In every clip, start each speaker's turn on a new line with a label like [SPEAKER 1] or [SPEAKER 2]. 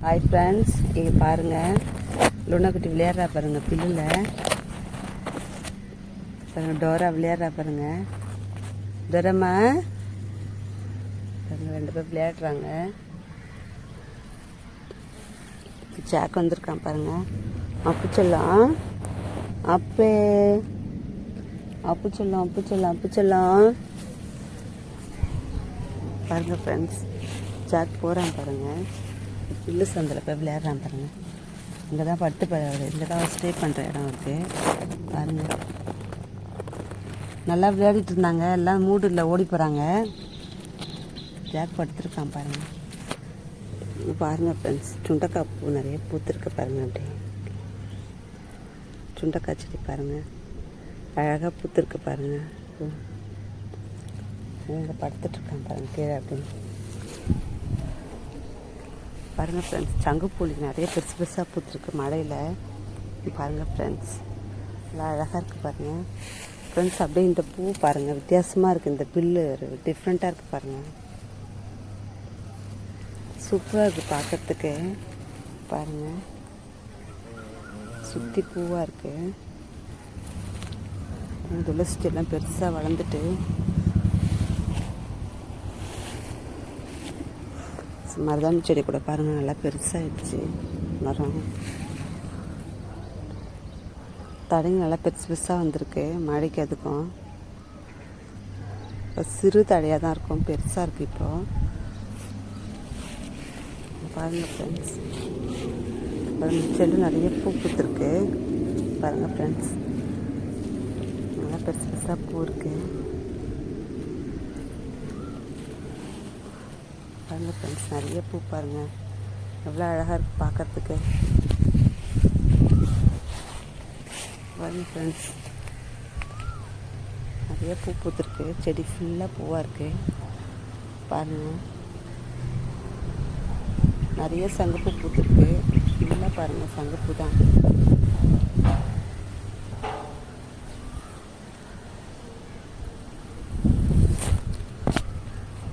[SPEAKER 1] Hi friends, இங்கே பாருங்கள், லுனா குட்டி விளையாடுறா பாருங்கள். பில்லில் பாருங்கள், டோரா விளையாடுறா பாருங்கள். டோரம்மா பாருங்கள், 2 பேர் விளையாடுறாங்க. ஜாக் வந்திருக்கான் பாருங்கள். அப்பு செல்லம், அப்பே அப்பு செல்லம், அப்பு செல்லம், அப்பு செல்லம் பாருங்கள் ஃப்ரெண்ட்ஸ். ஜாக் போகிறான் பாருங்கள். பில்லு சந்தில் போய் விளையாடுறான் பாருங்கள். இங்கே தான் படுத்து இங்கே தான் ஸ்டே பண்ணுற இடம் இருக்குது பாருங்கள். நல்லா விளையாடிட்டு இருந்தாங்க, எல்லாம் மூடில் ஓடி போகிறாங்க. ஜாக் படுத்துருக்கான் பாருங்கள். பாருங்கள் ஃப்ரெண்ட்ஸ், சுண்டக்காய் பூ நிறைய பூத்துருக்கு பாருங்கள். அப்படி சுண்டக்காய் செடி பாருங்கள், அழகாக பூத்துருக்கு பாருங்கள். பூ இங்கே படுத்துட்ருக்கான் பாருங்கள் கீழே அப்படின்னு பாருங்கள் ஃப்ரெண்ட்ஸ். சங்குப்பூலி நிறைய பெருசு பெருசாக பூத்துருக்கு மழையில் பாருங்கள் ஃப்ரெண்ட்ஸ். நல்லா அழகாக இருக்குது பாருங்கள் ஃப்ரெண்ட்ஸ். அப்படியே இந்த பூ பாருங்கள், வித்தியாசமாக இருக்குது. இந்த பில்லு டிஃப்ரெண்ட்டாக இருக்குது பாருங்கள். சூப்பராக இருக்குது பார்க்குறதுக்கு பாருங்கள். சுற்றி பூவாக இருக்குது. துளசி செடியெல்லாம் பெருசாக வளர்ந்துட்டு மருதாணி செடி கூட பாருங்கள், நல்லா பெருசாகிடுச்சு மரம். தடைங்க நல்லா பெருசு பெருசாக வந்திருக்கு மழைக்கு. அதுக்கும் இப்போ சிறு தடையாக தான் இருக்கும், பெருசாக இருக்குது இப்போது பாருங்கள் ஃப்ரெண்ட்ஸ். பாருங்கள், செடி நிறைய பூ பூத்துருக்கு பாருங்கள் ஃப்ரெண்ட்ஸ். நல்லா பெருசு பெருசாக பூ இருக்குது பாருங்கள் ஃப்ரெண்ட்ஸ். நிறைய பூ பாருங்கள், எவ்வளோ அழகாக இருக்குது பார்க்குறதுக்கு பாருங்கள் ஃப்ரெண்ட்ஸ். நிறைய பூ பூத்துருக்கு, செடி ஃபுல்லாக பூவாக இருக்குது பாருங்கள். நிறைய சங்குப்பூ பூத்துருக்கு ஃபுல்லாக பாருங்கள், சங்குப்பூ தான்.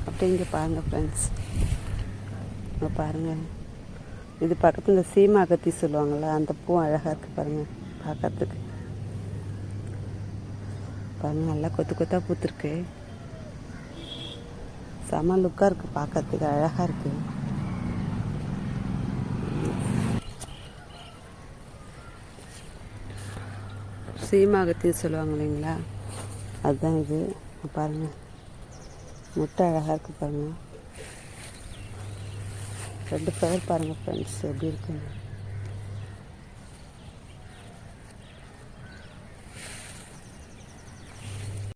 [SPEAKER 1] அப்படியே இங்கே பாருங்கள் ஃப்ரெண்ட்ஸ். இங்கே பாருங்கள், இது பக்கத்தில் இந்த சீமா அகத்தி சொல்லுவாங்கள்ல, அந்த பூ அழகாக இருக்குது பாருங்கள் பார்க்கறதுக்கு பாருங்கள். நல்லா கொத்து கொத்தாக பூத்துருக்கு, செம லுக்காக இருக்குது பார்க்கறதுக்கு, அழகாக இருக்குது. சீமா அகத்தின்னு சொல்லுவாங்க இல்லைங்களா, அதுதான் இது பாருங்கள். முட்டை அழகாக இருக்குது பாருங்கள். 2 ஃப்ளவர் பாருங்கள் ஃப்ரெண்ட்ஸ் எப்படி இருக்குங்க.